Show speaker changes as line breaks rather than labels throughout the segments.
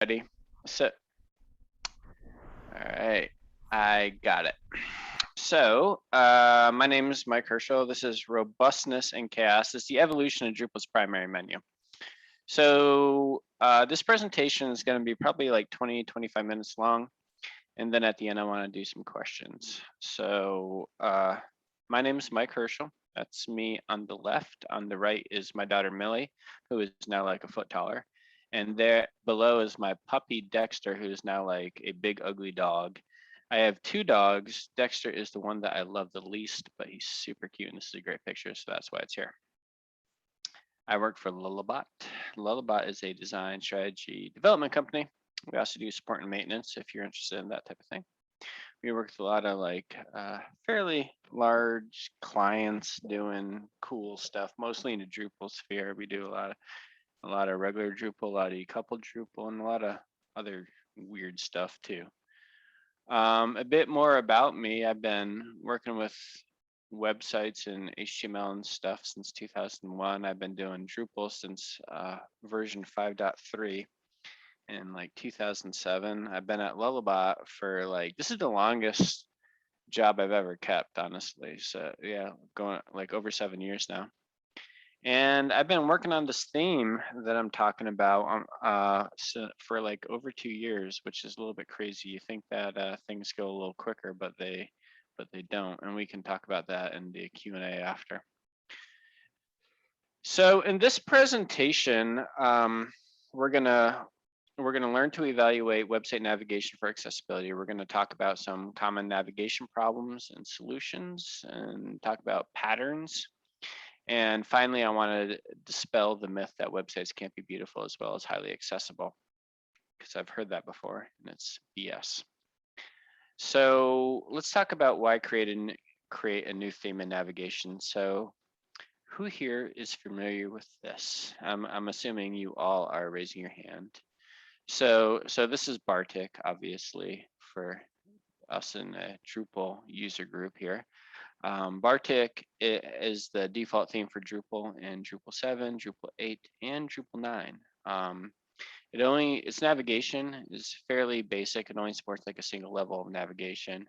Ready, set. All right, I got it. So my name is Mike Herschel. This is Robustness and Chaos. It's the evolution of Drupal's primary menu. So this presentation is going to be probably like 20-25 minutes long. And then at the end, I want to do some questions. So my name is Mike Herschel. That's me on the left. On the right is my daughter, Millie, who is now like a foot taller. And there below is my puppy, Dexter, who is now like a big, ugly dog. I have two dogs. Dexter is the one that I love the least, but he's super cute. And this is a great picture, so that's why it's here. I work for Lullabot. Lullabot is a design strategy development company. We also do support and maintenance if you're interested in that type of thing. We work with a lot of like fairly large clients doing cool stuff, mostly in the Drupal sphere. We do a lot of regular Drupal, a lot of decoupled Drupal, and a lot of other weird stuff too. A bit more about me. I've been working with websites and HTML and stuff since 2001. I've been doing Drupal since version 5.3 in like 2007. I've been at Lullabot for like, this is the longest job I've ever kept, honestly. So yeah, going like over 7 years now. And I've been working on this theme that I'm talking about for like over 2 years, which is a little bit crazy. You think that things go a little quicker, but they don't. And we can talk about that in the Q&A after. So in this presentation, we're gonna learn to evaluate website navigation for accessibility. We're gonna talk about some common navigation problems and solutions, and talk about patterns. And finally, I want to dispel the myth that websites can't be beautiful as well as highly accessible, because I've heard that before and it's BS. So let's talk about why create a new theme in navigation. So who here is familiar with this? I'm assuming you all are raising your hand. So this is Bartik, obviously, for us in the Drupal user group here. Bartik is the default theme for Drupal in Drupal 7, Drupal 8, and Drupal 9. Its navigation is fairly basic. It only supports like a single level of navigation.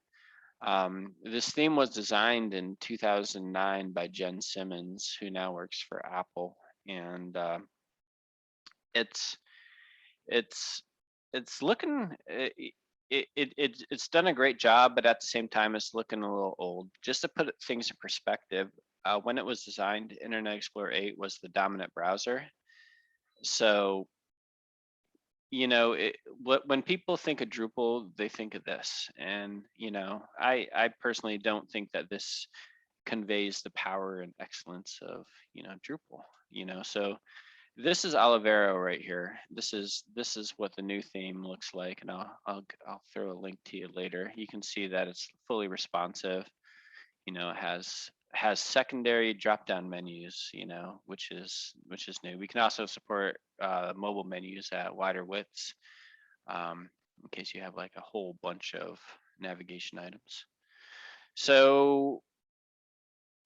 This theme was designed in 2009 by Jen Simmons, who now works for Apple, and it's looking. It's done a great job, but at the same time, it's looking a little old. Just to put things in perspective, when it was designed, Internet Explorer 8 was the dominant browser. So, you know, when people think of Drupal, they think of this. And, you know, I personally don't think that this conveys the power and excellence of, you know, Drupal, you know. So this is Olivero right here. This is what the new theme looks like, and I'll throw a link to you later. You can see that it's fully responsive. You know, it has secondary drop-down menus, you know, which is new. We can also support mobile menus at wider widths, in case you have like a whole bunch of navigation items. So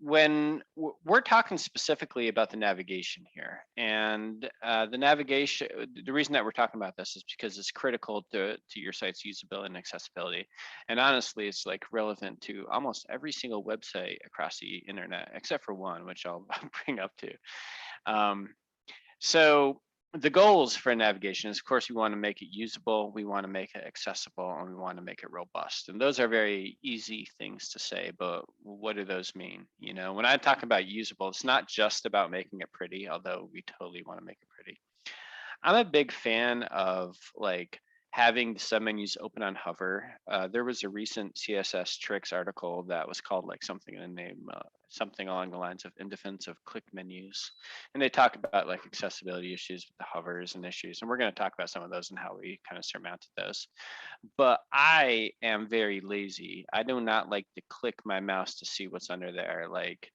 when we're talking specifically about the navigation here, and the navigation, the reason that we're talking about this is because it's critical to your site's usability and accessibility. And honestly, it's like relevant to almost every single website across the internet, except for one, which I'll bring up to. So the goals for navigation is, of course, we want to make it usable, we want to make it accessible, and we want to make it robust. And those are very easy things to say, but what do those mean? You know, when I talk about usable, it's not just about making it pretty, although we totally want to make it pretty. I'm a big fan of like having the submenus open on hover. There was a recent CSS Tricks article that was called like something in the name, something along the lines of in defense of click menus. And they talk about like accessibility issues with the hovers and issues. And we're going to talk about some of those and how we kind of surmounted those. But I am very lazy. I do not like to click my mouse to see what's under there. Like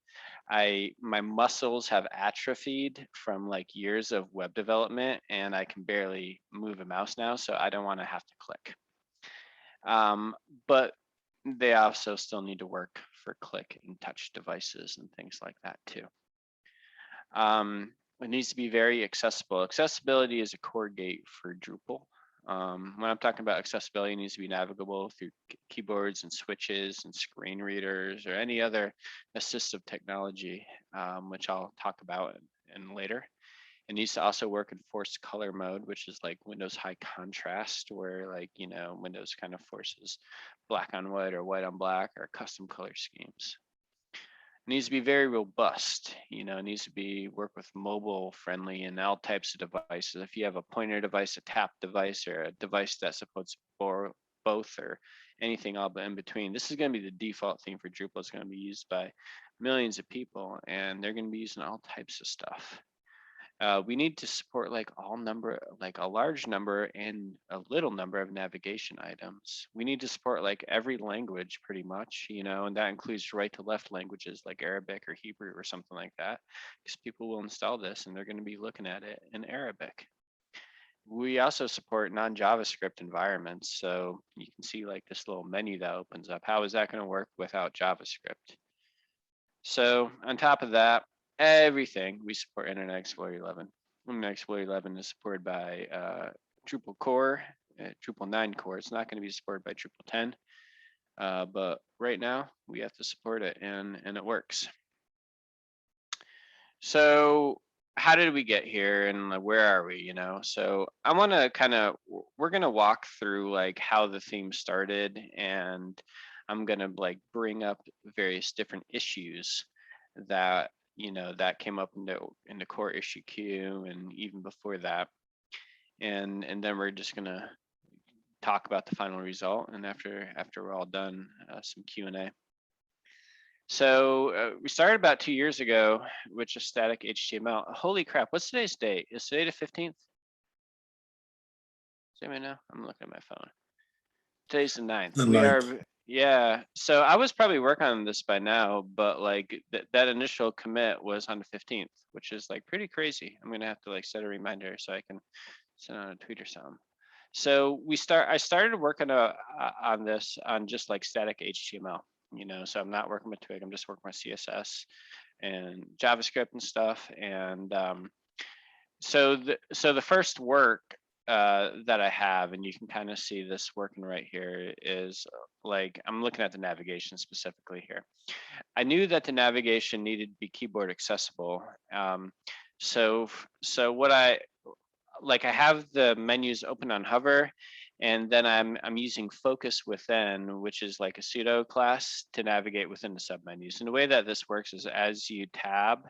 my muscles have atrophied from like years of web development, and I can barely move a mouse now, so I don't want to have to click. But they also still need to work for click and touch devices and things like that too. It needs to be very accessible. Accessibility is a core gate for Drupal. When I'm talking about accessibility, it needs to be navigable through keyboards and switches and screen readers or any other assistive technology, which I'll talk about in later. It needs to also work in forced color mode, which is like Windows high contrast, where like, you know, Windows kind of forces black on white or white on black or custom color schemes. It needs to be very robust, you know, it needs to be work with mobile friendly and all types of devices. If you have a pointer device, a tap device, or a device that supports both or anything all in between, this is going to be the default thing for Drupal. It's going to be used by millions of people, and they're going to be using all types of stuff. We need to support like a large number and a little number of navigation items. We need to support like every language pretty much, you know, and that includes right to left languages like Arabic or Hebrew or something like that, because people will install this and they're going to be looking at it in Arabic. We also support non-JavaScript environments. So you can see like this little menu that opens up. How is that going to work without JavaScript? So on top of that, everything, we support Internet Explorer 11. Internet Explorer 11 is supported by Drupal core, Drupal 9 core. It's not going to be supported by Drupal 10, but right now we have to support it, and it works. So how did we get here, and where are we, you know? So I want to we're going to walk through like how the theme started, and I'm going to like bring up various different issues that, you know, that came up in the core issue queue and even before that. And then we're just going to talk about the final result. And after we're all done, some Q&A. So we started about 2 years ago, which is static HTML. Holy crap, what's today's date? Is today the 15th? Does anybody know? I'm looking at my phone. Today's the 9th.
The
We
9th.
are, yeah. So I was probably working on this by now, but like that initial commit was on the 15th, which is like pretty crazy. I'm gonna have to like set a reminder so I can send out a tweet or something. So I started working on this on just like static HTML, you know. So I'm not working with Twig. I'm just working with CSS and JavaScript and stuff. And so the first work that I have, and you can kind of see this working right here, is like I'm looking at the navigation specifically here. I knew that the navigation needed to be keyboard accessible. So what I have the menus open on hover, and then I'm using focus within, which is like a pseudo class to navigate within the submenus. And the way that this works is as you tab,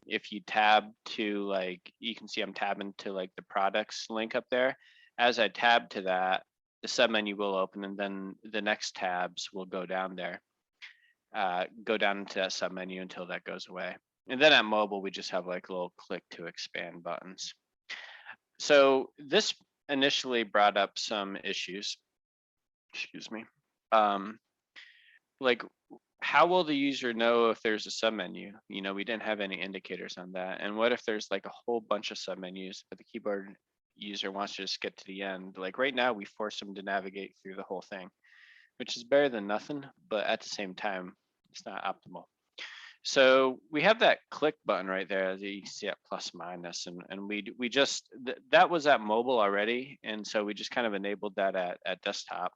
if you tab to like, you can see I'm tabbing to like the products link up there. As I tab to that, the submenu will open, and then the next tabs will go down there, go down into that submenu until that goes away. And then at mobile, we just have like little click to expand buttons. So this initially brought up some issues. Excuse me. Like, how will the user know if there's a submenu? You know, we didn't have any indicators on that. And what if there's like a whole bunch of submenus, but the keyboard user wants to just get to the end? Like right now, we force them to navigate through the whole thing, which is better than nothing, but at the same time, it's not optimal. So we have that click button right there, as you can see at plus minus, and we just, that was at mobile already. And so we just kind of enabled that at desktop.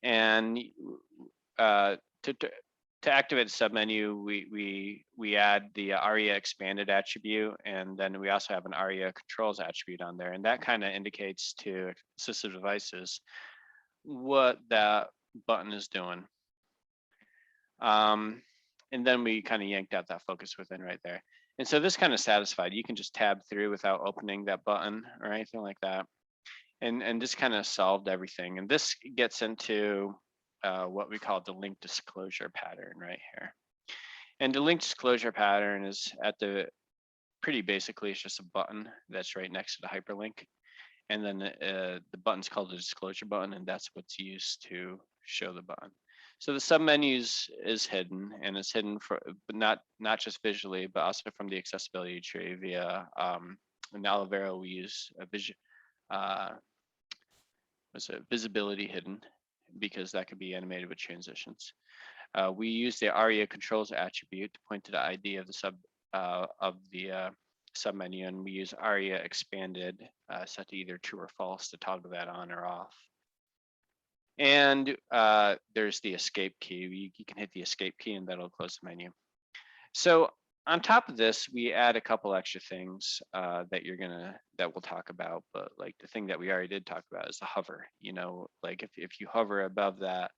And to activate the submenu, we add the ARIA expanded attribute, and then we also have an ARIA controls attribute on there, and that kind of indicates to assistive devices what that button is doing. And then we kind of yanked out that focus within right there. And so this kind of satisfied. You can just tab through without opening that button or anything like that. And this kind of solved everything. And this gets into what we call the link disclosure pattern right here. And the link disclosure pattern is pretty basically, it's just a button that's right next to the hyperlink. And then the button's called the disclosure button, and that's what's used to show the button. So the submenus is hidden, and it's hidden but not just visually, but also from the accessibility tree via in Olivero we use a visibility hidden, because that could be animated with transitions. We use the ARIA controls attribute to point to the ID of the submenu, and we use aria expanded set to either true or false to toggle that on or off. And there's the escape key. You can hit the escape key and that'll close the menu. So on top of this, we add a couple extra things that we'll talk about. But like the thing that we already did talk about is the hover. You know, like if you hover above that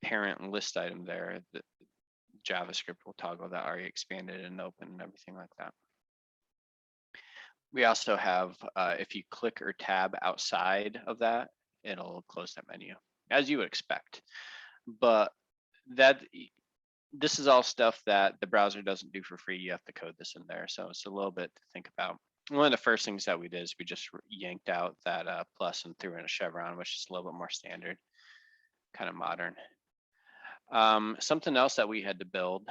parent list item there, the JavaScript will toggle that aria expanded and open and everything like that. We also have, if you click or tab outside of that, it'll close that menu, as you would expect. But this is all stuff that the browser doesn't do for free. You have to code this in there. So it's a little bit to think about. One of the first things that we did is we just yanked out that plus and threw in a chevron, which is a little bit more standard, kind of modern. Something else that we had to build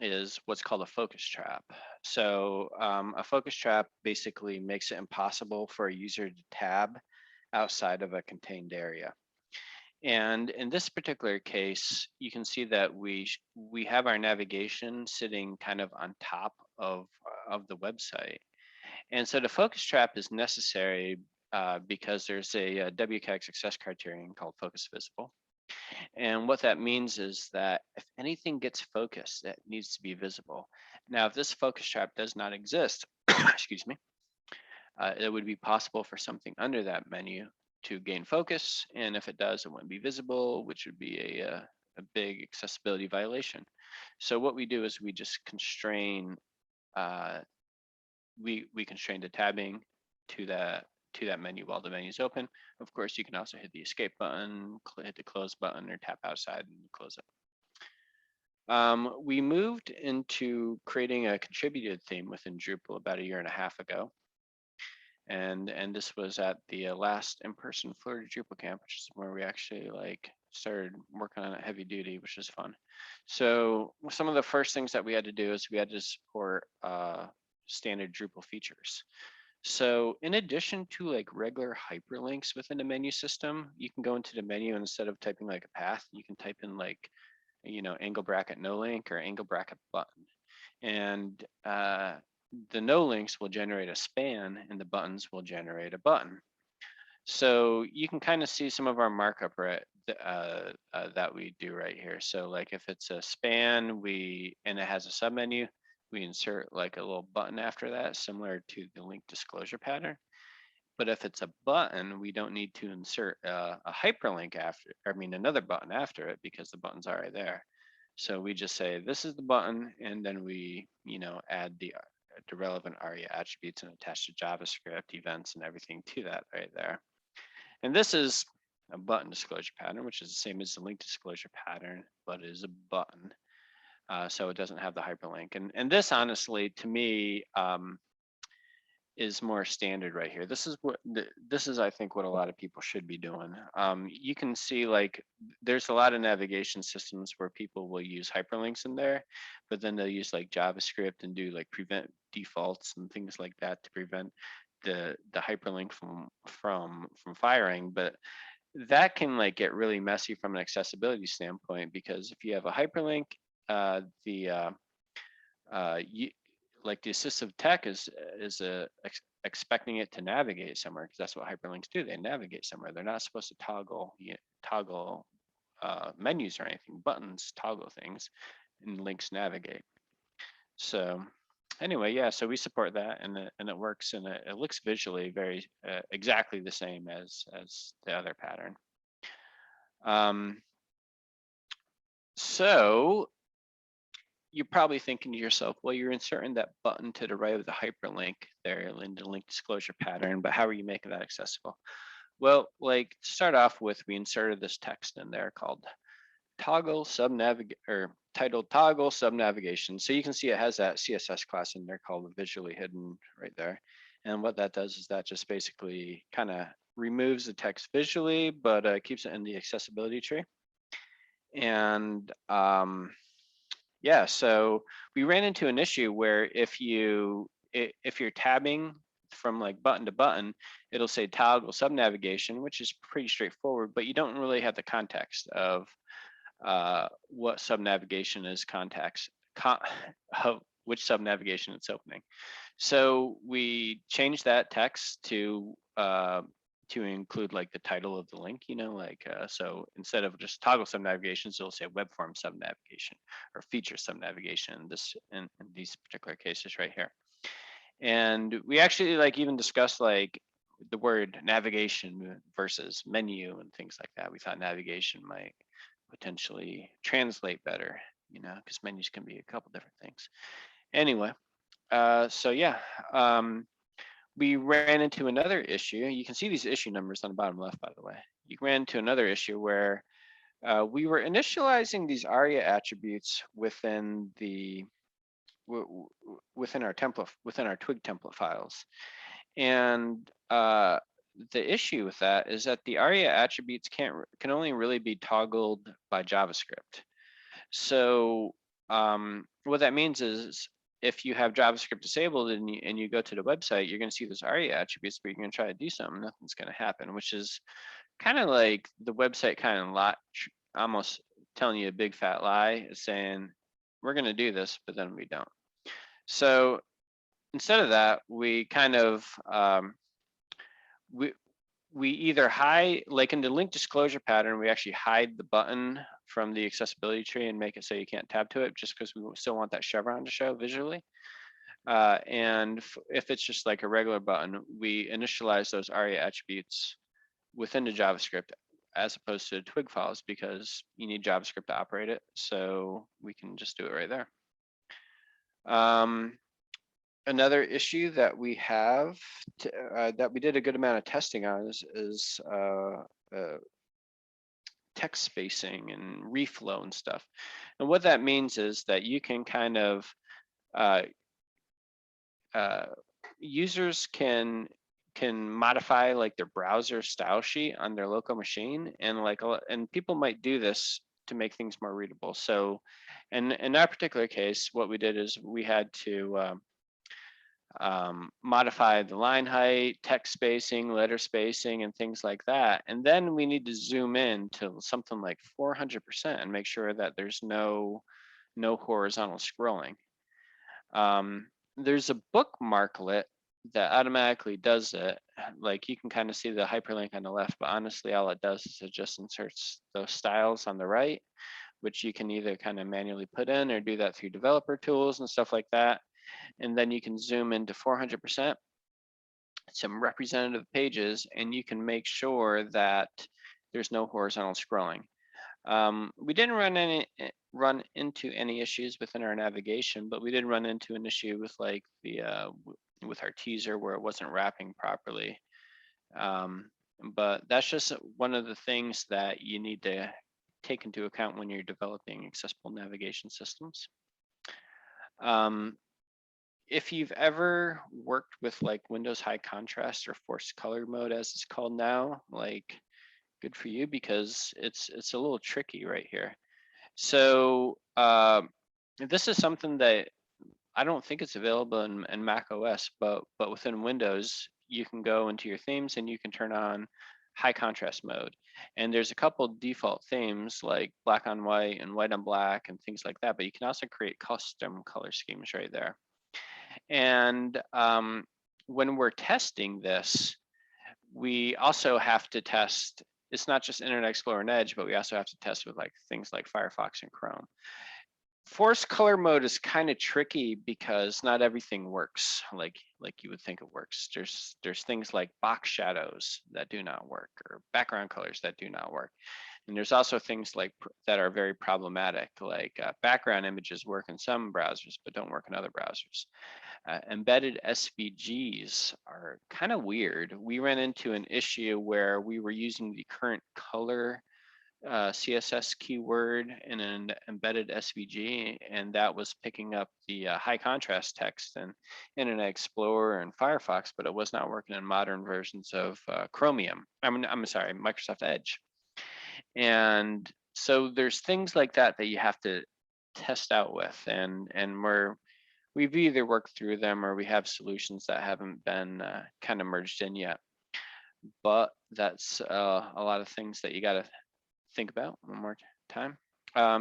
is what's called a focus trap. So a focus trap basically makes it impossible for a user to tab outside of a contained area. And in this particular case, you can see that we have our navigation sitting kind of on top of the website. And so the focus trap is necessary because there's a WCAG success criterion called focus visible. And what that means is that if anything gets focused, that needs to be visible. Now, if this focus trap does not exist, excuse me, it would be possible for something under that menu to gain focus. And if it does, it wouldn't be visible, which would be a big accessibility violation. So what we do is we just constrain, we constrain the tabbing to that menu while the menu is open. Of course, you can also hit the escape button, hit the close button, or tap outside and close it. We moved into creating a contributed theme within Drupal about 1.5 years ago. And this was at the last in-person Florida Drupal camp, which is where we actually like started working on it heavy duty, which is fun. So some of the first things that we had to do is we had to support standard Drupal features. So in addition to like regular hyperlinks within the menu system, you can go into the menu and instead of typing like a path, you can type in like, you know, angle bracket no link or angle bracket button. And the no links will generate a span and the buttons will generate a button. So you can kind of see some of our markup right, that we do right here. So like if it's a span and it has a submenu, we insert like a little button after that, similar to the link disclosure pattern. But if it's a button, we don't need to insert a hyperlink after, another button after it because the button's already there. So we just say, this is the button, and then we, you know, add the relevant ARIA attributes and attach the JavaScript events and everything to that right there. And this is a button disclosure pattern, which is the same as the link disclosure pattern, but it is a button. So it doesn't have the hyperlink. And this, honestly, to me, is more standard right here. This is, I think, what a lot of people should be doing. You can see like there's a lot of navigation systems where people will use hyperlinks in there, but then they'll use like JavaScript and do like prevent defaults and things like that to prevent the hyperlink from firing. But that can like get really messy from an accessibility standpoint, because if you have a hyperlink, like the assistive tech is expecting it to navigate somewhere, because that's what hyperlinks do. They navigate somewhere. They're not supposed to toggle menus or anything. Buttons toggle things, and links navigate. So anyway, yeah. So we support that, and it works, and it looks visually very exactly the same as the other pattern. So you're probably thinking to yourself, well, you're inserting that button to the right of the hyperlink there in the link disclosure pattern, but how are you making that accessible? Well, like to start off with, we inserted this text in there called titled toggle subnavigation. So you can see it has that CSS class in there called visually hidden right there. And what that does is that just basically kind of removes the text visually, but keeps it in the accessibility tree. And yeah, so we ran into an issue where if you're tabbing from like button to button, it'll say toggle subnavigation, which is pretty straightforward, but you don't really have the context of what subnavigation is, which sub navigation it's opening. So we changed that text to include like the title of the link, you know, like so instead of just toggle sub navigations, it'll say web form sub navigation or feature sub navigation in these particular cases right here. And we actually like even discussed like the word navigation versus menu and things like that. We thought navigation might potentially translate better, you know, because menus can be a couple different things. Anyway, so yeah, we ran into another issue. You can see these issue numbers on the bottom left, by the way. You ran into another issue where we were initializing these ARIA attributes within the within our template, within our Twig template files. And the issue with that is that the ARIA attributes can only really be toggled by JavaScript. So what that means is if you have JavaScript disabled and you go to the website, you're going to see those ARIA attributes, but you're going to try to do something, nothing's going to happen, which is kind of like the website kind of almost telling you a big fat lie, saying we're going to do this, but then we don't. So instead of that, we kind of we either hide, like in the link disclosure pattern, we actually hide the button from the accessibility tree and make it so you can't tab to it, just because we still want that chevron to show visually. And if it's just like a regular button, we initialize those ARIA attributes within the JavaScript as opposed to Twig files, because you need JavaScript to operate it. So we can just do it right there. Another issue that we have that we did a good amount of testing on is text spacing and reflow and stuff. And what that means is that you can kind of users can modify like their browser style sheet on their local machine, and and people might do this to make things more readable. So in that particular case, what we did is we had to modify the line height, text spacing, letter spacing, and things like that. And then we need to zoom in to something like 400% and make sure that there's no horizontal scrolling. There's a bookmarklet that automatically does it. Like you can kind of see the hyperlink on the left, but honestly, all it does is it just inserts those styles on the right, which you can either kind of manually put in or do that through developer tools and stuff like that. And then you can zoom into 400%, some representative pages, and you can make sure that there's no horizontal scrolling. We didn't run into any issues within our navigation, but we did run into an issue with like the with our teaser where it wasn't wrapping properly. But that's just one of the things that you need to take into account when you're developing accessible navigation systems. If you've ever worked with like Windows high contrast or forced color mode, as it's called now, like good for you, because it's a little tricky right here. So this is something that I don't think it's available in Mac OS, but within Windows, you can go into your themes and you can turn on high contrast mode. And there's a couple default themes like black on white and white on black and things like that, but you can also create custom color schemes right there. And when we're testing this, we also have to test, it's not just Internet Explorer and Edge, but we also have to test with like things like Firefox and Chrome. Forced color mode is kind of tricky because not everything works like you would think it works. There's things like box shadows that do not work, or background colors that do not work. And there's also things like that are very problematic, like background images work in some browsers but don't work in other browsers. Embedded SVGs are kind of weird. We ran into an issue where we were using the current color CSS keyword in an embedded SVG, and that was picking up the high contrast text in Internet Explorer and Firefox, but it was not working in modern versions of Chromium. I'm sorry, Microsoft Edge. And so there's things like that that you have to test out with, and we've either worked through them or we have solutions that haven't been kind of merged in yet. But that's a lot of things that you got to think about one more time.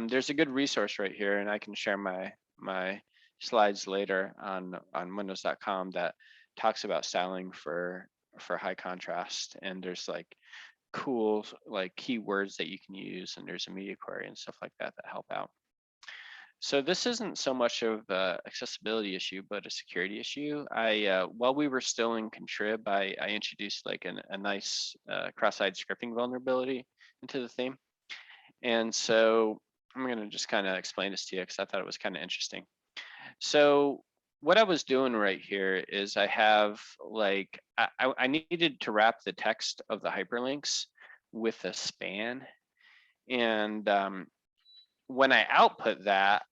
There's a good resource right here, and I can share my slides later on windows.com that talks about styling for high contrast, and there's like cool like keywords that you can use, and there's a media query and stuff like that that help out. So this isn't so much of an accessibility issue, but a security issue. While we were still in contrib, I introduced like a nice cross-site scripting vulnerability into the theme. And so I'm going to just kind of explain this to you because I thought it was kind of interesting. So what I was doing right here is I have like, I needed to wrap the text of the hyperlinks with a span. And when I output that,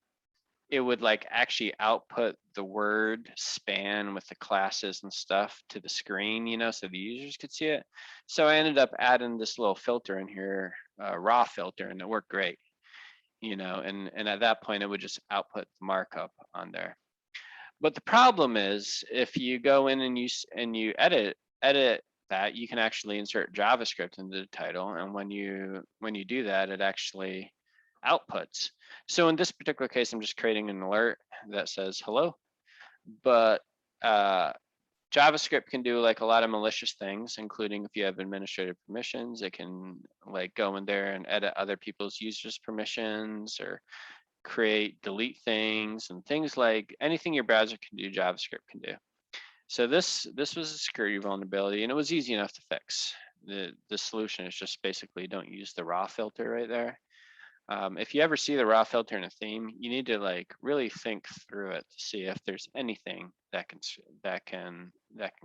it would like actually output the word span with the classes and stuff to the screen, you know, so the users could see it. So I ended up adding this little filter in here, raw filter, and it worked great, you know, and at that point it would just output the markup on there. But the problem is if you go in and you edit that, you can actually insert JavaScript into the title, and when you do that, it actually outputs. So in this particular case, I'm just creating an alert that says hello, but JavaScript can do like a lot of malicious things, including if you have administrative permissions, it can like go in there and edit other people's users' permissions or create, delete things, and things like anything your browser can do, JavaScript can do. So this was a security vulnerability, and it was easy enough to fix. The solution is just basically don't use the raw filter right there. If you ever see the raw filter in a theme, you need to like really think through it to see if there's anything that can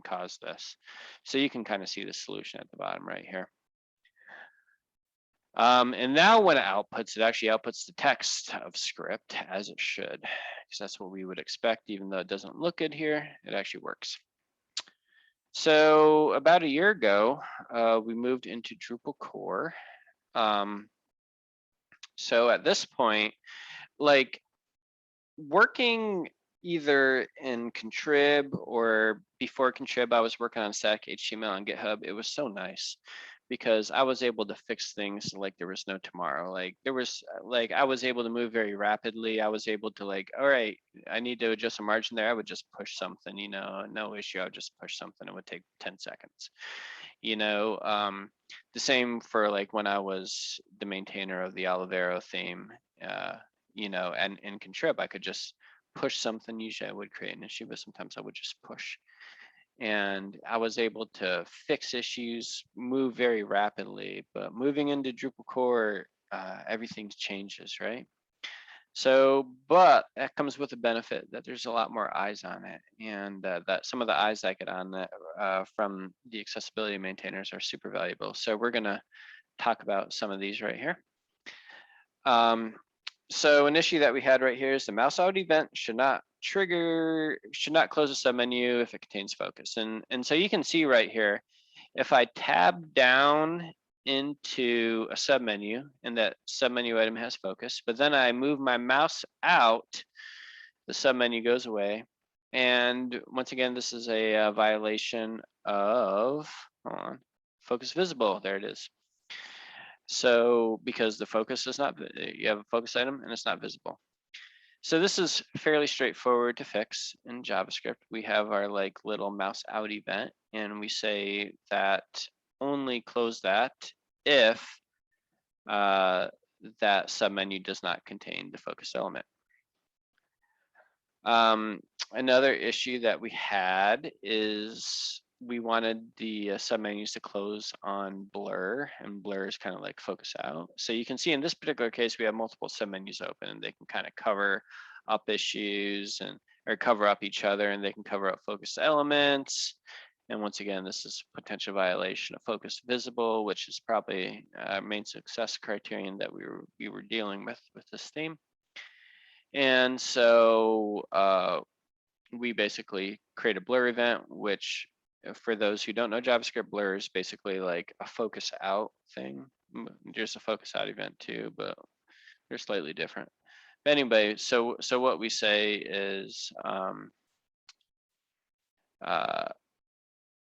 cause this. So you can kind of see the solution at the bottom right here. And now when it outputs, it actually outputs the text of script as it should, because that's what we would expect, even though it doesn't look good here, it actually works. So about a year ago, we moved into Drupal core. So at this point, like working either in contrib or before contrib, I was working on static HTML on GitHub. It was so nice because I was able to fix things like there was no tomorrow. Like there was like, I was able to move very rapidly. I was able to like, all right, I need to adjust a margin there. I would just push something, you know, no issue. I would just push something. It would take 10 seconds. You know, the same for like when I was the maintainer of the Olivero theme, you know, and in contrib, I could just push something. Usually I would create an issue, but sometimes I would just push. And I was able to fix issues, move very rapidly. But moving into Drupal core, everything changes, right? So, but that comes with a benefit that there's a lot more eyes on it, and that some of the eyes I get on that from the accessibility maintainers are super valuable. So we're gonna talk about some of these right here. So an issue that we had right here is the Mouseout event should not close a submenu if it contains focus. And so you can see right here, if I tab down into a submenu and that submenu item has focus, but then I move my mouse out, the submenu goes away. And once again, this is a violation of, hold on, focus visible, there it is. So because the focus is not, you have a focus item and it's not visible. So this is fairly straightforward to fix in JavaScript. We have our like little mouse out event, and we say that only close that if that submenu does not contain the focus element. Another issue that we had is we wanted the submenus to close on blur, and blur is kind of like focus out. So you can see in this particular case, we have multiple submenus open, and they can kind of cover up issues or cover up each other, and they can cover up focus elements. And once again, this is a potential violation of focus visible, which is probably our main success criterion that we were dealing with this theme. And so we basically create a blur event, which for those who don't know JavaScript, blur is basically like a focus out thing. There's a focus out event too, but they're slightly different. But anyway, so what we say is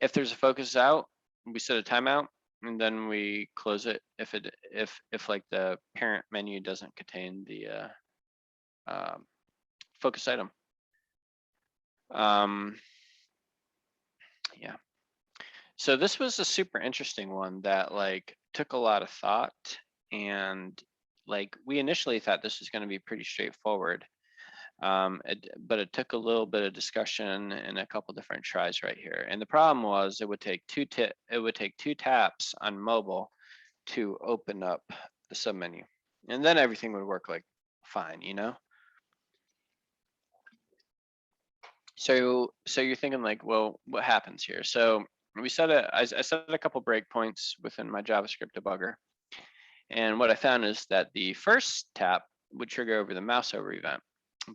if there's a focus out, we set a timeout, and then we close it if like the parent menu doesn't contain the focus item. Yeah. So this was a super interesting one that like took a lot of thought, and like we initially thought this was going to be pretty straightforward. But it took a little bit of discussion and a couple different tries right here. And the problem was it would take two taps on mobile to open up the submenu, and then everything would work like fine, you know. So you're thinking like, well, what happens here? So we set I set a couple breakpoints within my JavaScript debugger, and what I found is that the first tap would trigger over the mouse over event,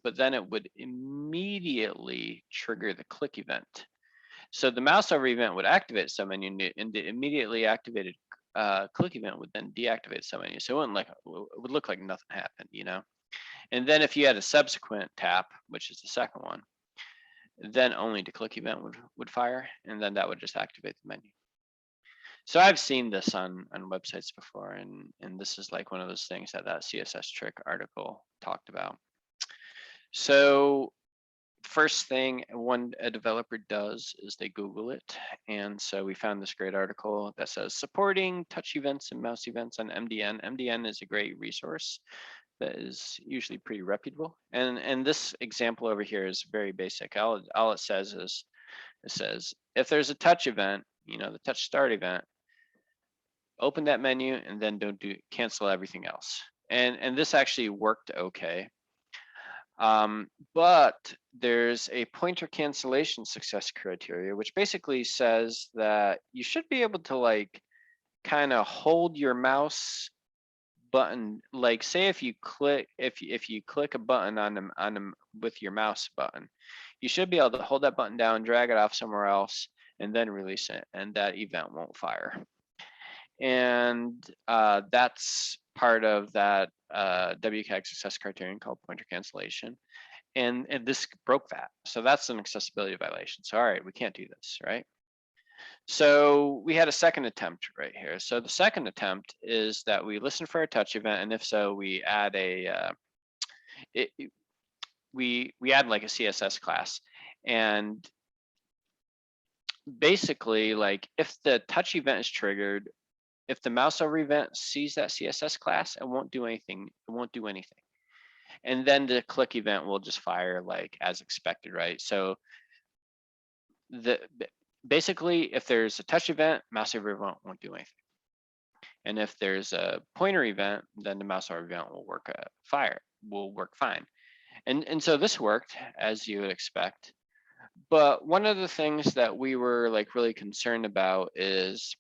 but then it would immediately trigger the click event. So the mouse over event would activate submenu, and the immediately activated click event would then deactivate submenu. So it would look like nothing happened, you know. And then if you had a subsequent tap, which is the second one, then only the click event would fire, and then that would just activate the menu. So I've seen this on websites before, and this is like one of those things that CSS trick article talked about. So first thing a developer does is they Google it. And so we found this great article that says supporting touch events and mouse events on MDN. MDN is a great resource that is usually pretty reputable. And this example over here is very basic. All it says is, it says, if there's a touch event, you know, the touch start event, open that menu and then cancel everything else. And this actually worked okay. But there's a pointer cancellation success criteria, which basically says that you should be able to like kind of hold your mouse button, like say if you click a button on them with your mouse button, you should be able to hold that button down, drag it off somewhere else, and then release it, and that event won't fire. And that's part of that WCAG success criterion called pointer cancellation. And this broke that. So that's an accessibility violation. So all right, we can't do this, right? So we had a second attempt right here. So the second attempt is that we listen for a touch event, and if so, we add we add like a CSS class. And basically, like if the touch event is triggered, if the mouse over event sees that CSS class, it won't do anything. It won't do anything. And then the click event will just fire like as expected, right? So basically, if there's a touch event, mouse over event won't do anything. And if there's a pointer event, then the mouse over event will work fine. And so this worked as you would expect. But one of the things that we were like really concerned about is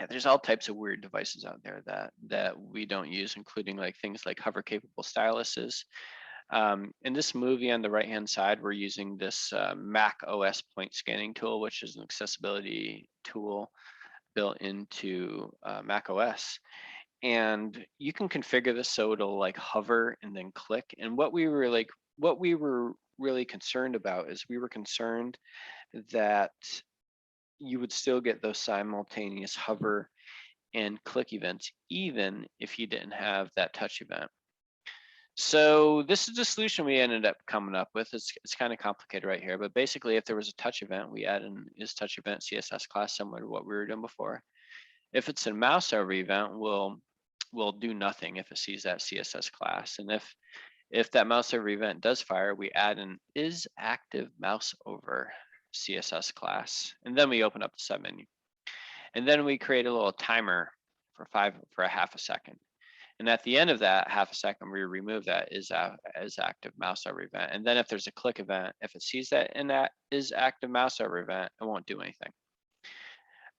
there's all types of weird devices out there that we don't use, including like things like hover capable styluses. In this movie on the right hand side, we're using this Mac OS point scanning tool, which is an accessibility tool built into Mac OS. And you can configure this so it'll like hover and then click. And what we were really concerned about is we were concerned that you would still get those simultaneous hover and click events, even if you didn't have that touch event. So this is the solution we ended up coming up with. It's kind of complicated right here, but basically if there was a touch event, we add an isTouch event CSS class similar to what we were doing before. If it's a mouse over event, we'll do nothing if it sees that CSS class. And if that mouse over event does fire, we add an isActive mouse over CSS class, and then we open up the submenu. And then we create a little timer for a half a second. And at the end of that half a second, we remove that isActive mouse over event. And then if there's a click event, if it sees that in that isActive mouse over event, it won't do anything.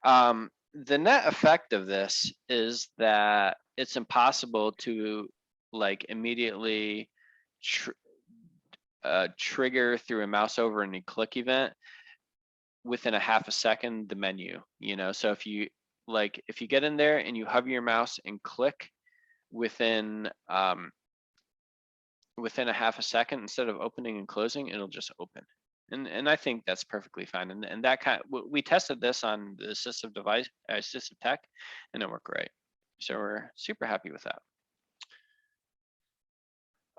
The net effect of this is that it's impossible to like immediately trigger through a mouse over any click event within a half a second the menu, you know. So if you get in there and you hover your mouse and click within a half a second, instead of opening and closing, it'll just open. And I think that's perfectly fine. And that we tested this on the assistive tech, and it worked great. So we're super happy with that.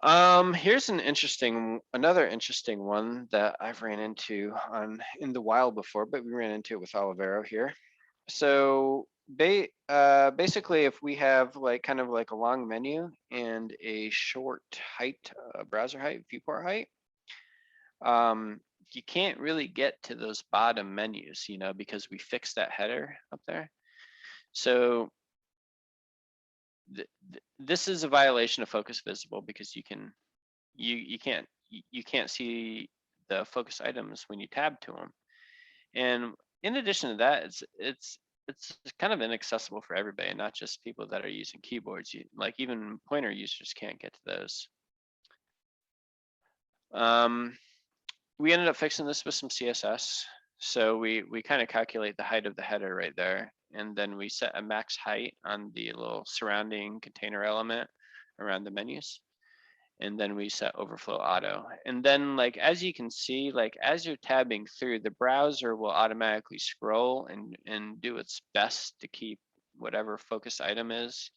Here's another interesting one that I've ran into in the wild before, but we ran into it with Olivero here. So basically, if we have like kind of like a long menu and a short height, browser height, viewport height, you can't really get to those bottom menus, because we fixed that header up there. So this is a violation of focus visible because you can't see the focus items when you tab to them. And in addition to that, it's kind of inaccessible for everybody, not just people that are using keyboards. Like even pointer users can't get to those. We ended up fixing this with some CSS. So we kind of calculate the height of the header right there. And then we set a max height on the little surrounding container element around the menus. And then we set overflow auto. And then like, as you can see, like as you're tabbing through, the browser will automatically scroll and do its best to keep whatever focus item is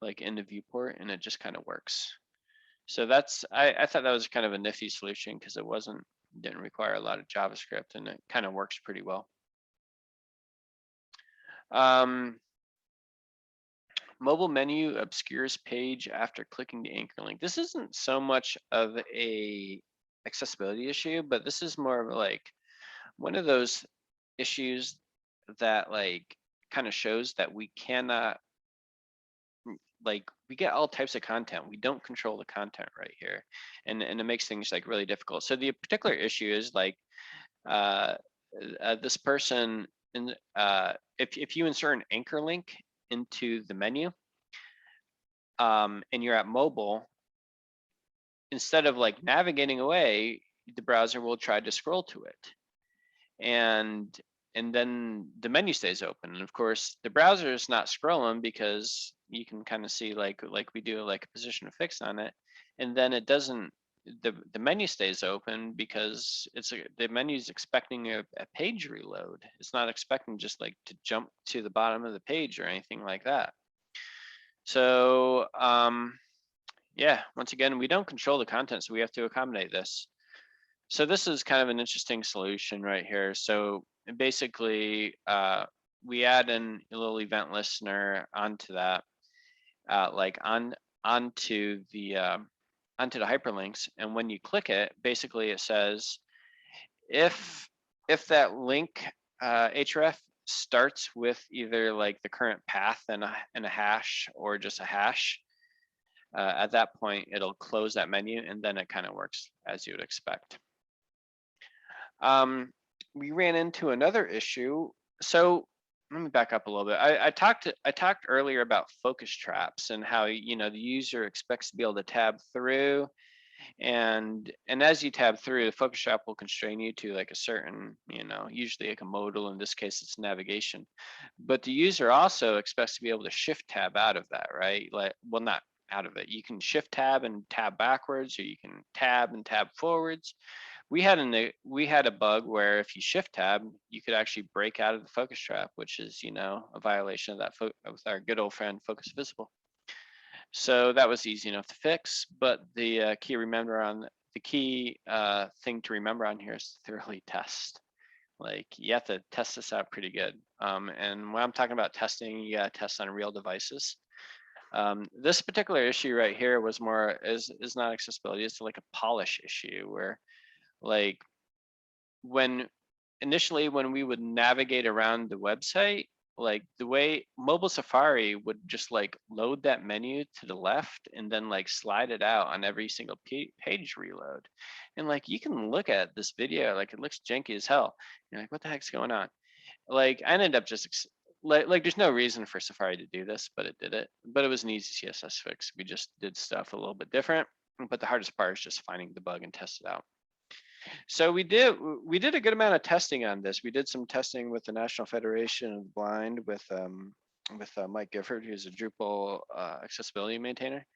like in the viewport, and it just kind of works. So I thought that was kind of a nifty solution because it didn't require a lot of JavaScript, and it kind of works pretty well. Mobile menu obscures page after clicking the anchor link. This isn't so much of a accessibility issue, but this is more of like one of those issues that like kind of shows that we cannot, like, we get all types of content. We don't control the content right here. And it makes things like really difficult. So the particular issue is like this person, if you insert an anchor link into the menu, and you're at mobile, instead of like navigating away, the browser will try to scroll to it. And then the menu stays open. And of course, the browser is not scrolling because you can kind of see like we do like a position of fix on it. And then it doesn't, the menu stays open because the menu is expecting a page reload. It's not expecting just like to jump to the bottom of the page or anything like that. So yeah, once again, we don't control the content, so we have to accommodate this. So this is kind of an interesting solution right here. So basically, we add in a little event listener onto that, like onto the hyperlinks. And when you click it, basically it says, if that link href starts with either like the current path and a hash or just a hash, at that point, it'll close that menu, and then it kind of works as you would expect. We ran into another issue. So let me back up a little bit. I talked earlier about focus traps and how the user expects to be able to tab through, and as you tab through, the focus trap will constrain you to like a certain, usually like a modal. In this case, it's navigation. But the user also expects to be able to shift tab out of that, right? Like, well, not out of it. You can shift tab and tab backwards, or you can tab and tab forwards. We had a bug where if you shift tab, you could actually break out of the focus trap, which is a violation of that with our good old friend focus visible. So that was easy enough to fix. But the key thing to remember on here is thoroughly test. Like, you have to test this out pretty good. And when I'm talking about testing, you gotta test on real devices. This particular issue right here was is not accessibility. It's like a polish issue where, like, initially when we would navigate around the website, like the way mobile Safari would just like load that menu to the left and then like slide it out on every single page reload. And like, you can look at this video, like it looks janky as hell. You're like, what the heck's going on? Like, I ended up just like there's no reason for Safari to do this, but it did it. But it was an easy CSS fix. We just did stuff a little bit different. But the hardest part is just finding the bug and test it out. So we did a good amount of testing on this. We did some testing with the National Federation of the Blind with Mike Gifford, who's a Drupal accessibility maintainer.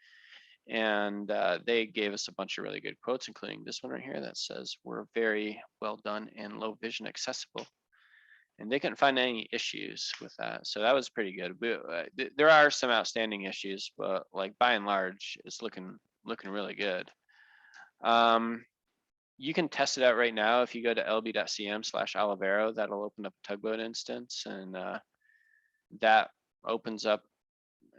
And they gave us a bunch of really good quotes, including this one right here that says, "We're very well done and low vision accessible." And they couldn't find any issues with that. So that was pretty good. There are some outstanding issues, but like by and large, it's looking looking really good. You can test it out right now. If you go to lb.cm/Olivero, that'll open up a Tugboat instance, and that opens up.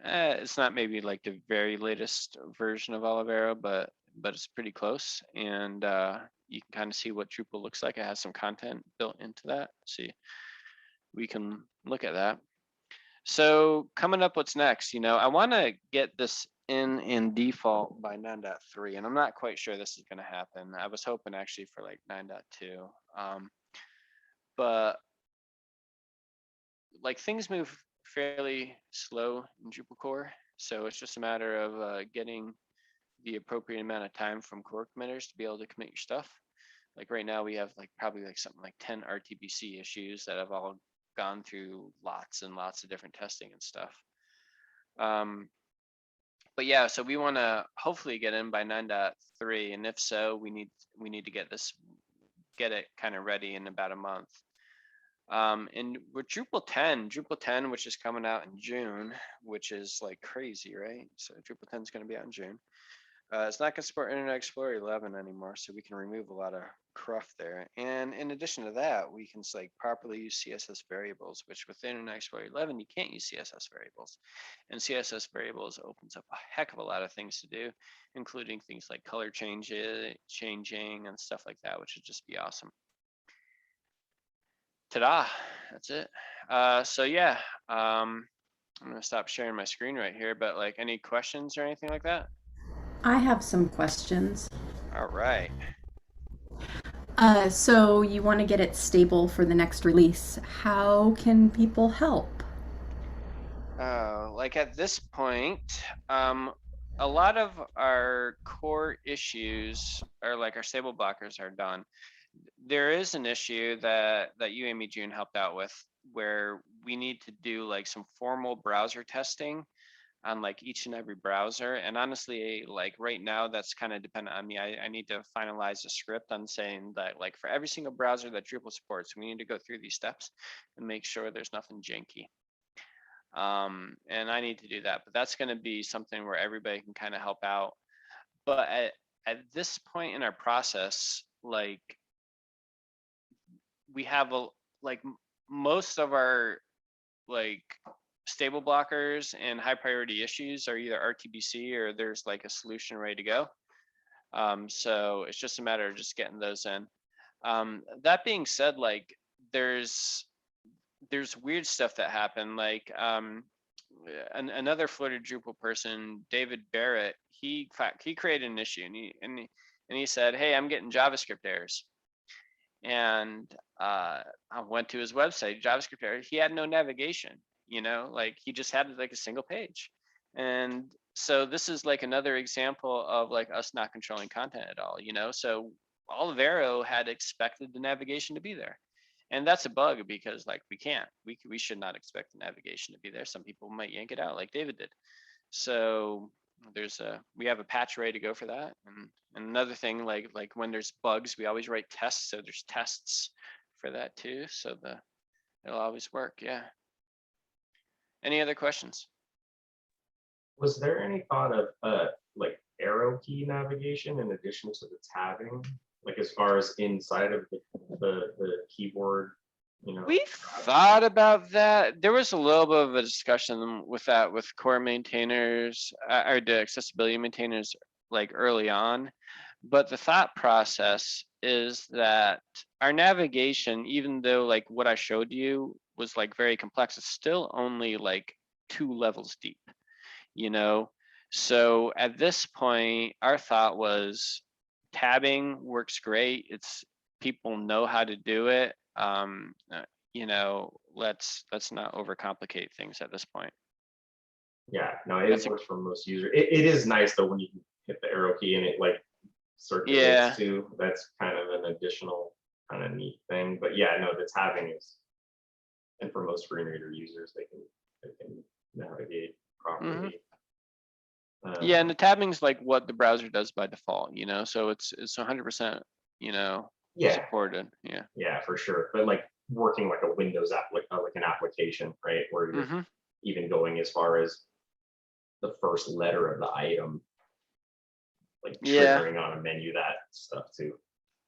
It's not maybe like the very latest version of Olivero, but it's pretty close. And you can kind of see what Drupal looks like. It has some content built into that. See, we can look at that. So coming up, what's next? You know, I want to get this in default by 9.3, and I'm not quite sure this is going to happen. I was hoping actually for like 9.2, but like things move fairly slow in Drupal core, so it's just a matter of getting the appropriate amount of time from core committers to be able to commit your stuff. Like right now, we have like probably like something like 10 RTBC issues that have all gone through lots and lots of different testing and stuff. But yeah, so we want to hopefully get in by 9.3, and if so, we need to get it kind of ready in about a month. And with Drupal 10, which is coming out in June, which is like crazy, right? So Drupal 10 is going to be out in June. It's not going to support Internet Explorer 11 anymore, so we can remove a lot of cruft there. And in addition to that, we can like properly use CSS variables, which with Internet Explorer 11, you can't use CSS variables. And CSS variables opens up a heck of a lot of things to do, including things like color changing and stuff like that, which would just be awesome. Ta-da, that's it. So yeah, I'm gonna stop sharing my screen right here, but like any questions or anything like that?
I have some questions.
All right.
So you want to get it stable for the next release. How can people help?
Like at this point, a lot of our core issues are like our stable blockers are done. There is an issue that you, Amy June, helped out with where we need to do like some formal browser testing on like each and every browser. And honestly, like right now, that's kind of dependent on me. I need to finalize a script on saying that like for every single browser that Drupal supports, we need to go through these steps and make sure there's nothing janky. And I need to do that, but that's going to be something where everybody can kind of help out. But at this point in our process, like we have like most of our like stable blockers and high priority issues are either RTBC or there's like a solution ready to go. So it's just a matter of just getting those in. That being said, like there's weird stuff that happened. Like another floated Drupal person, David Barrett, he created an issue and he said, "Hey, I'm getting JavaScript errors." And I went to his website, JavaScript error. He had no navigation, you know, like he just had like a single page. And so this is like another example of like us not controlling content at all, you know. So Olivero had expected the navigation to be there. And that's a bug because like we should not expect the navigation to be there. Some people might yank it out like David did. So we have a patch ready to go for that. And another thing, like when there's bugs, we always write tests. So there's tests for that too. So it'll always work. Yeah. Any other questions?
Was there any thought of like arrow key navigation in addition to the tabbing? Like as far as inside of the keyboard, you know?
We thought about that. There was a little bit of a discussion with that with core maintainers or the accessibility maintainers like early on. But the thought process is that our navigation, even though like what I showed you was like very complex, it's still only like 2 levels deep, you know? So at this point, our thought was tabbing works great. People know how to do it. You know, let's not overcomplicate things at this point.
Yeah, no, it works for most users. It is nice though when you hit the arrow key and it like circulates too. That's kind of an additional kind of neat thing. But yeah, no, the tabbing is, and for most screen reader users, they can navigate properly.
Yeah, and the tabbing is like what the browser does by default, you know, so it's 100%, you know, supported.
Yeah, for sure. But like working like a Windows like an application, right, where you're even going as far as the first letter of the item, like
Yeah.
triggering on a menu, that stuff too.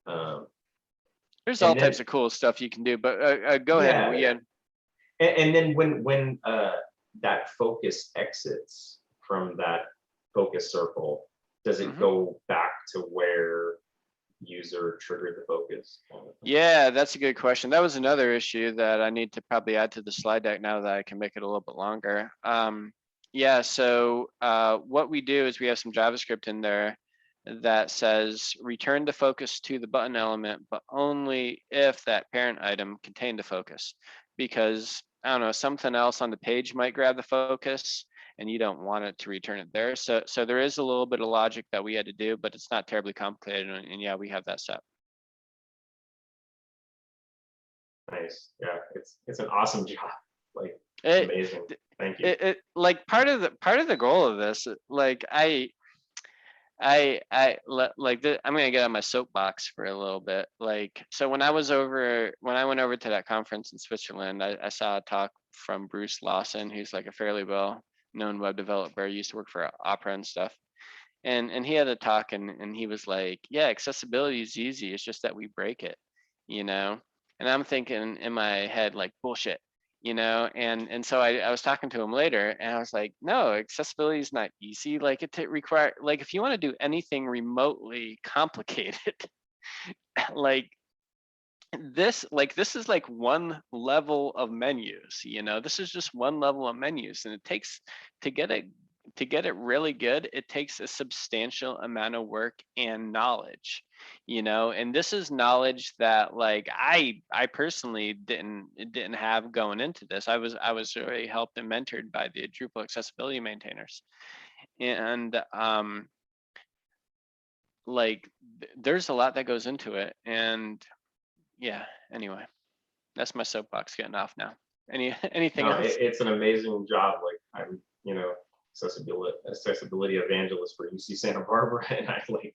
There's
And
all
then-
types of cool stuff you can do, but go ahead.
Yeah,
We
yeah.
had
And then when that focus exits from that focus circle, does it go back to where user triggered the focus?
Yeah, that's a good question. That was another issue that I need to probably add to the slide deck now that I can make it a little bit longer. Yeah, so what we do is we have some JavaScript in there that says return the focus to the button element, but only if that parent item contained the focus. Because I don't know, something else on the page might grab the focus and you don't want it to return it there. So there is a little bit of logic that we had to do, but it's not terribly complicated. And yeah, we have that set.
Nice. Yeah, it's an awesome job. Like
It,
amazing. Thank you.
it like part of the goal of this, like I'm gonna get on my soapbox for a little bit. Like, so when I went over to that conference in Switzerland, I saw a talk from Bruce Lawson, who's like a fairly well known web developer, used to work for Opera and stuff. And he had a talk and he was like, yeah, accessibility is easy. It's just that we break it, you know? And I'm thinking in my head, like, bullshit, you know? And so I was talking to him later and I was like, no, accessibility is not easy. Like it require, like, if you want to do anything remotely complicated, like this is like one level of menus, you know? This is just one level of menus, and it takes to get it really good, it takes a substantial amount of work and knowledge, you know? And this is knowledge that like I personally didn't have going into this. I was really helped and mentored by the Drupal accessibility maintainers. And like there's a lot that goes into it. And yeah, anyway, that's my soapbox getting off now. Anything
No,
else?
it's an amazing job. Like I'm, accessibility evangelist for UC Santa Barbara, and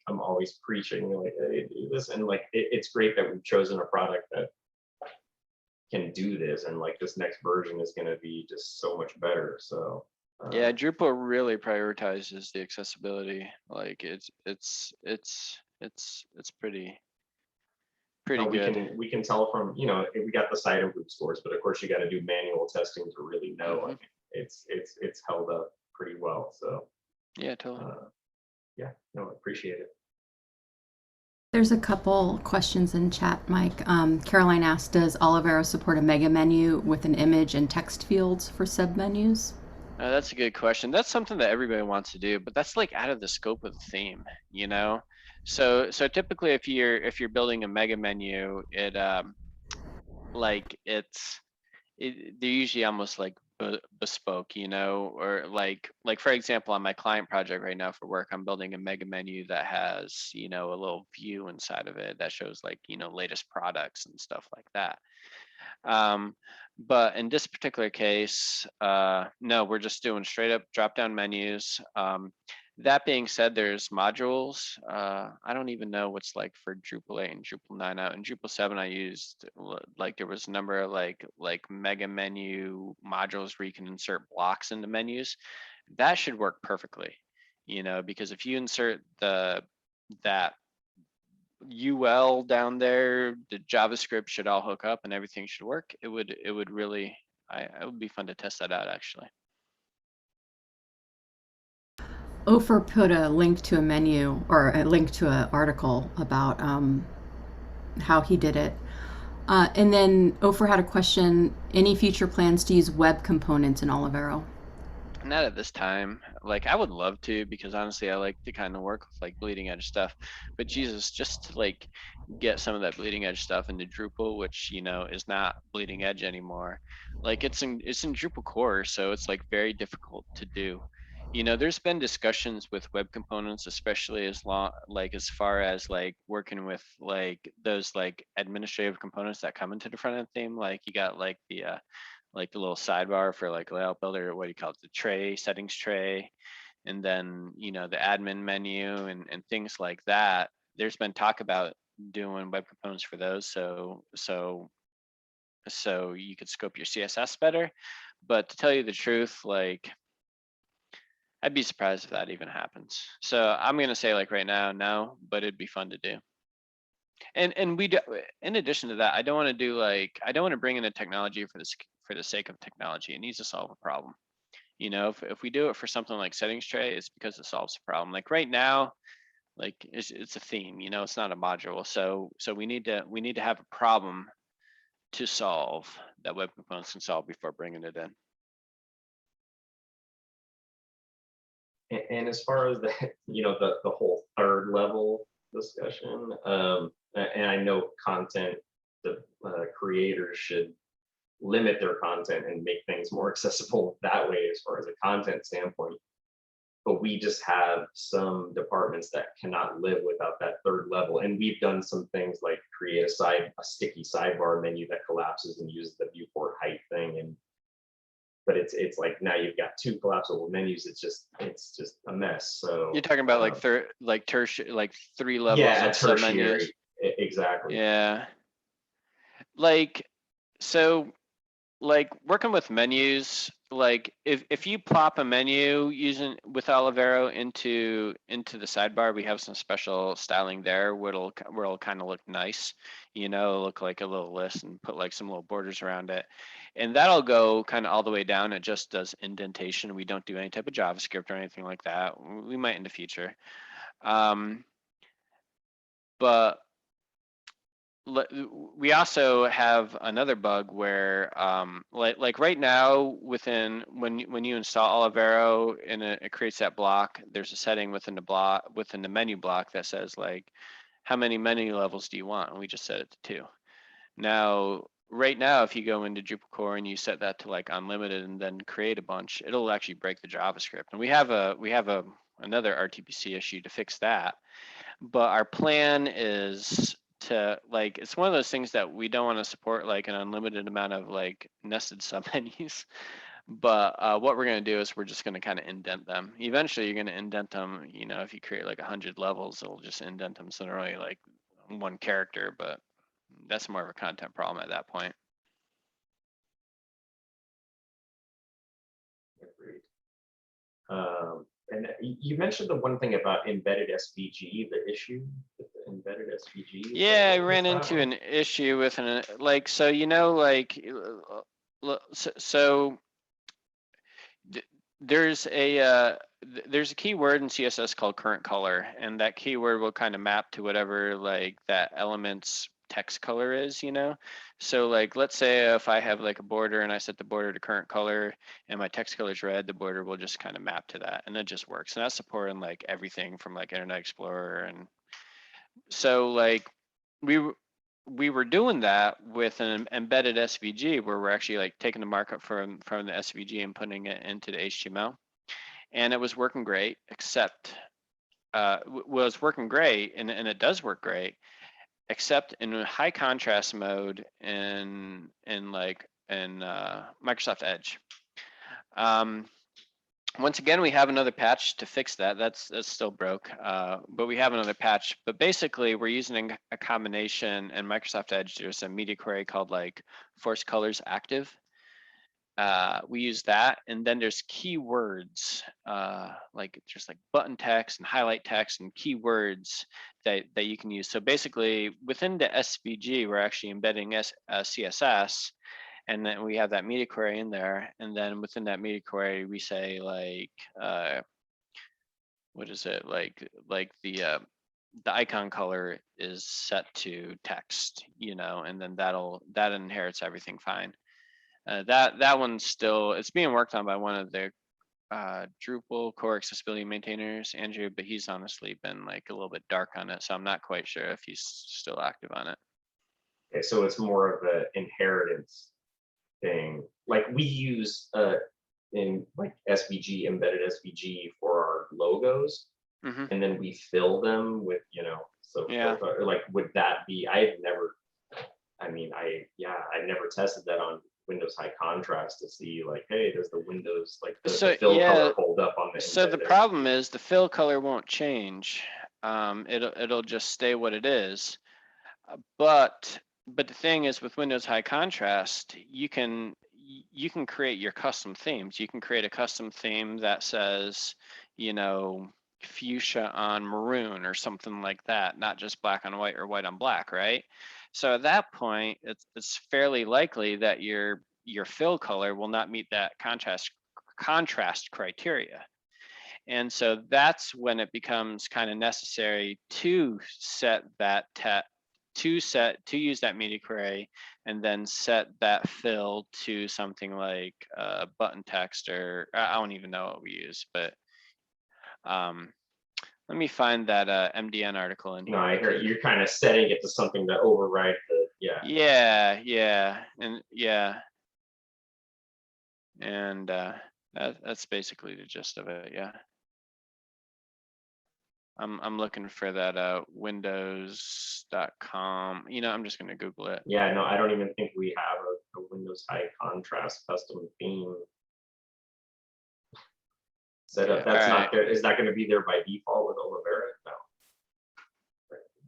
I'm always preaching like, hey, do this, and like it's great that we've chosen a product that can do this, and like this next version is going to be just so much better. So
yeah, Drupal really prioritizes the accessibility. Like it's pretty good.
We can tell from, we got the site improved scores, but of course you got to do manual testing to really know. I mean, it's held up pretty well. So
yeah, totally.
Yeah, no, I appreciate it.
There's a couple questions in chat, Mike. Caroline asked, does Olivero support a mega menu with an image and text fields for submenus?
That's a good question. That's something that everybody wants to do, but that's like out of the scope of the theme, you know? So typically if you're building a mega menu, they're usually almost like bespoke, you know, or like for example, on my client project right now for work, I'm building a mega menu that has, a little view inside of it that shows like, latest products and stuff like that. But in this particular case, no, we're just doing straight up drop down menus. That being said, there's modules. I don't even know what's like for Drupal 8 and Drupal 9 out. In Drupal 7, I used like there was a number of like mega menu modules where you can insert blocks into menus. That should work perfectly, because if you insert that UL down there, the JavaScript should all hook up and everything should work. It would really, it would be fun to test that out actually.
Ofer put a link to a menu or a link to an article about how he did it. And then Ofer had a question, any future plans to use web components in Olivero?
Not at this time. Like I would love to, because honestly, I like to kind of work with like bleeding edge stuff, but Jesus, just to like get some of that bleeding edge stuff into Drupal, which, is not bleeding edge anymore. Like it's in Drupal core. So it's like very difficult to do. There's been discussions with web components, especially as far as like working with like those like administrative components that come into the front end theme. Like you got like the little sidebar for like layout builder, or what do you call it, the tray, settings tray, and then the admin menu and things like that. There's been talk about doing web components for those, so you could scope your CSS better. But to tell you the truth, like I'd be surprised if that even happens. So I'm gonna say like right now, no, but it'd be fun to do. And we do, in addition to that, I don't want to do like, I don't want to bring in a technology for the sake of technology. It needs to solve a problem. You know, if we do it for something like settings tray, it's because it solves a problem. Like right now, like it's a theme, you know, it's not a module. So we need to have a problem to solve that web components can solve before bringing it in.
And as far as the, you know, the whole third level discussion, and I know content, the creators should limit their content and make things more accessible that way as far as a content standpoint. But we just have some departments that cannot live without that third level. And we've done some things like create a sticky sidebar menu that collapses and uses the viewport height thing. And but it's like now you've got two collapsible menus. It's just a mess. So
You're talking about like tertiary, like 3 levels of submenus.
Exactly.
Yeah. Like, so like working with menus, like if you plop a menu with Olivero into the sidebar, we have some special styling there where it'll kind of look nice, you know, look like a little list and put like some little borders around it. And that'll go kind of all the way down. It just does indentation. We don't do any type of JavaScript or anything like that. We might in the future. But we also have another bug where like right now when you install Olivero and it creates that block, there's a setting within the menu block that says like how many menu levels do you want, and we just set it to 2. Now right now if you go into Drupal core and you set that to like unlimited and then create a bunch, it'll actually break the JavaScript, and we have another RTPC issue to fix that. But our plan is to like, it's one of those things that we don't want to support like an unlimited amount of like nested submenus. But what we're going to do is we're just going to kind of indent them. Eventually you're going to indent them, you know, if you create like 100 levels, it'll just indent them so they're only like 1 character, but that's more of a content problem at that point.
Agreed. And you mentioned the one thing about embedded SVG, the issue with the embedded SVG.
Yeah, I ran into an issue with like, so, you know, like, so there's a keyword in CSS called current color, and that keyword will kind of map to whatever like that element's text color is, you know. So like, let's say if I have like a border and I set the border to current color and my text color is red, the border will just kind of map to that, and it just works. And that's supporting like everything from like Internet Explorer. And so like we were doing that with an embedded SVG where we're actually like taking the markup from the SVG and putting it into the HTML, and it was working great, except was working great, and it does work great, except in a high contrast mode in Microsoft Edge. Once again, we have another patch to fix that. That's still broke, but we have another patch. But basically, we're using a combination in Microsoft Edge. There's a media query called like force colors active. We use that, and then there's keywords, like just like button text and highlight text and keywords that you can use. So basically, within the SVG, we're actually embedding CSS. And then we have that media query in there, and then within that media query, we say like, what is it, like the icon color is set to text, you know, and then that inherits everything fine. That one's still, it's being worked on by one of the Drupal core accessibility maintainers, Andrew, but he's honestly been like a little bit dark on it, so I'm not quite sure if he's still active on it.
Okay, so it's more of an inheritance thing. Like we use in like SVG, embedded SVG for our logos, and then we fill them with, you know, so
yeah.
Like would that be, I never tested that on Windows High Contrast to see like, hey, does the Windows like the fill color hold up on the
so the problem is the fill color won't change. It'll just stay what it is, but the thing is with Windows High Contrast, you can you can create your custom themes. You can create a custom theme that says, you know, fuchsia on maroon or something like that, not just black on white or white on black, right? So at that point, it's fairly likely that your fill color will not meet that contrast criteria. And so that's when it becomes kind of necessary to set that to use that media query and then set that fill to something like button text, or I don't even know what we use, but let me find that MDN article in here.
No, I hear you're kind of setting it to something that override the,
Yeah, and that's basically the gist of it. Yeah. I'm looking for that windows.com. You know, I'm just gonna Google it.
Yeah, no, I don't even think we have a Windows high contrast custom theme set up. That's not there. Is that going to be there by default with Olivero?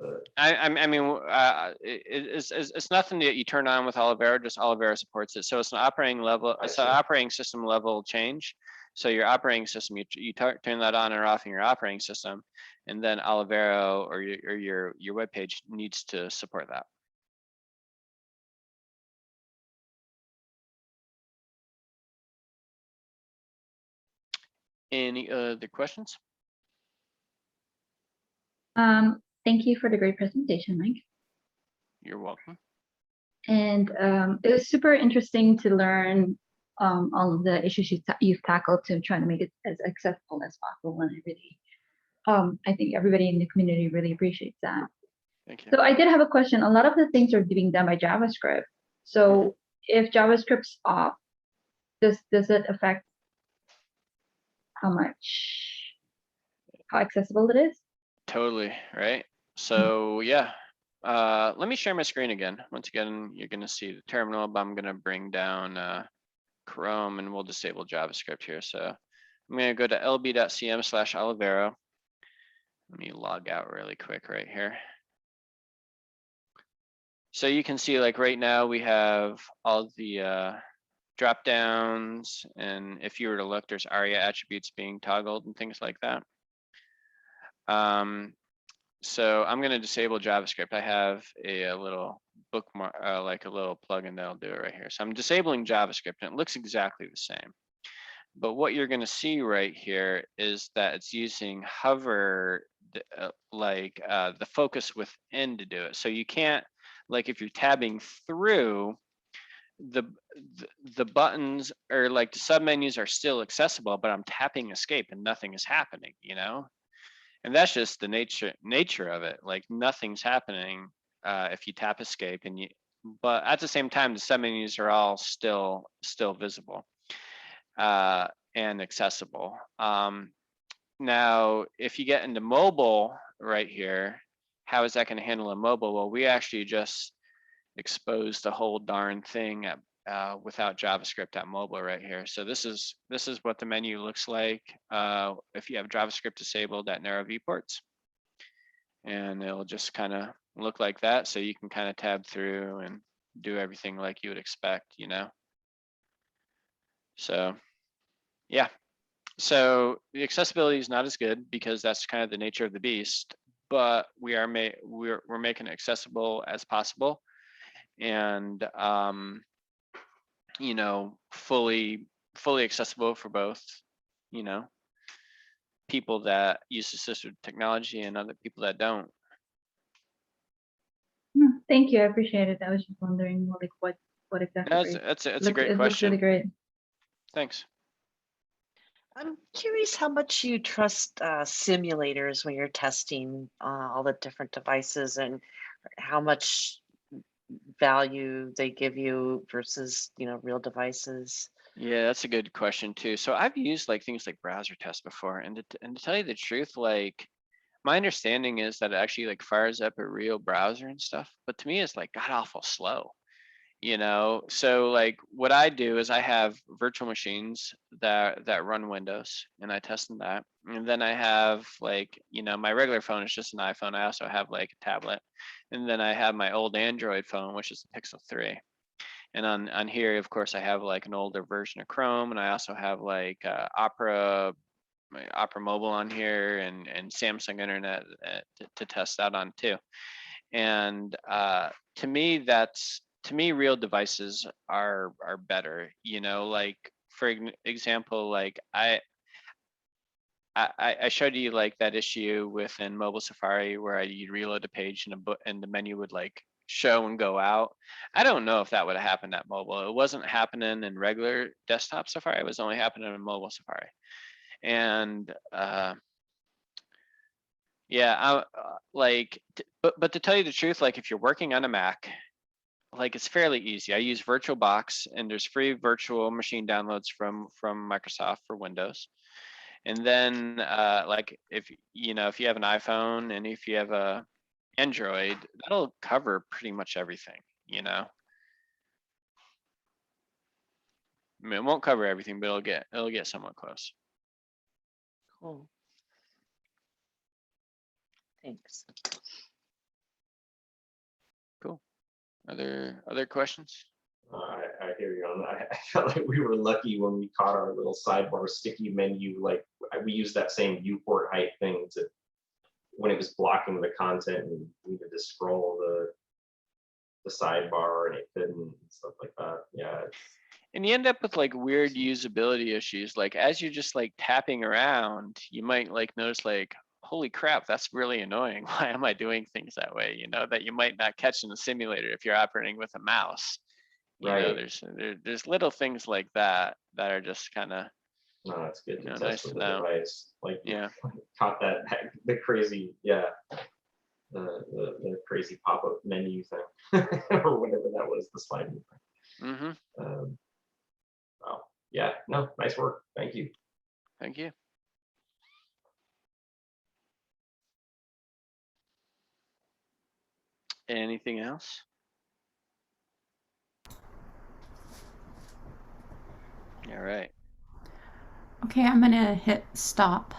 No.
I mean, it's nothing that you turn on with Olivero. Just Olivero supports it. So it's an operating level. It's an operating system level change. So your operating system, you turn that on or off in your operating system, and then Olivero or your web page needs to support that. Any other questions?
Thank you for the great presentation, Mike.
You're welcome.
And it was super interesting to learn all of the issues you've tackled to try to make it as accessible as possible. And I really, I think everybody in the community really appreciates that.
Thank you.
So I did have a question. A lot of the things are being done by JavaScript. So if JavaScript's off, does it affect how accessible it is?
Totally, right? So yeah, let me share my screen again. Once again, you're gonna see the terminal, but I'm gonna bring down Chrome and we'll disable JavaScript here. So I'm gonna go to lb.cm/Olivero. Let me log out really quick right here. So you can see, like, right now we have all the drop downs, and if you were to look, there's ARIA attributes being toggled and things like that. So I'm going to disable JavaScript. I have a little bookmark, like a little plugin that'll do it right here. So I'm disabling JavaScript, and it looks exactly the same. But what you're going to see right here is that it's using hover, the focus within to do it. So you can't, like, if you're tabbing through, the buttons or like the submenus are still accessible, but I'm tapping escape and nothing is happening, you know? And that's just the nature of it. Like, nothing's happening if you tap escape, but at the same time, the submenus are all still visible and accessible. Now, if you get into mobile right here, how is that going to handle in mobile? Well, we actually just exposed the whole darn thing without JavaScript at mobile right here. So this is what the menu looks like if you have JavaScript disabled at narrow viewports, and it'll just kind of look like that. So you can kind of tab through and do everything like you would expect, you know. So yeah, so the accessibility is not as good because that's kind of the nature of the beast, but we're making it accessible as possible, and you know, fully accessible for both, you know, people that use assistive technology and other people that don't.
Thank you, I appreciate it. I was just wondering, like, what exactly.
That's a great question.
Looks really great.
Thanks.
I'm curious how much you trust simulators when you're testing all the different devices, and how much value they give you versus, you know, real devices.
Yeah, that's a good question too. So I've used like things like browser tests before, and to tell you the truth, like, my understanding is that it actually like fires up a real browser and stuff, but to me it's like god awful slow, you know. So like what I do is I have virtual machines that run Windows, and I test in that. And then I have, like, you know, my regular phone is just an iPhone. I also have like a tablet, and then I have my old Android phone, which is a Pixel 3. And on here, of course, I have like an older version of Chrome, and I also have like Opera, my Opera Mobile on here, and Samsung Internet to test out on too. And to me, real devices are better. You know, like for example, like I showed you like that issue within mobile Safari where you'd reload a page and the menu would like show and go out. I don't know if that would have happened at mobile. It wasn't happening in regular desktop Safari. It was only happening in mobile Safari. And yeah, but to tell you the truth, like if you're working on a Mac, like it's fairly easy. I use VirtualBox, and there's free virtual machine downloads from Microsoft for Windows. And then like if you have an iPhone and if you have a Android, that'll cover pretty much everything, you know. I mean, it won't cover everything, but it'll get somewhat close.
Cool. Thanks.
Cool. Other questions?
I hear you on that. I felt like we were lucky when we caught our little sidebar sticky menu. Like we used that same viewport height thing to when it was blocking the content and we needed to scroll the sidebar and it couldn't and stuff like that. Yeah.
And you end up with like weird usability issues. Like as you're just like tapping around, you might like notice like, holy crap, that's really annoying. Why am I doing things that way? You know, that you might not catch in the simulator if you're operating with a mouse. You know, there's little things like that are just kind of,
no, that's good to test
nice
with
to
the
know.
device. Like
Yeah,
caught that the crazy, the crazy pop-up menu thing or whatever that was, the sliding thing.
mm-hmm.
Wow. Yeah, no, nice work. Thank you.
Thank you. Anything else? All right.
Okay, I'm gonna hit stop.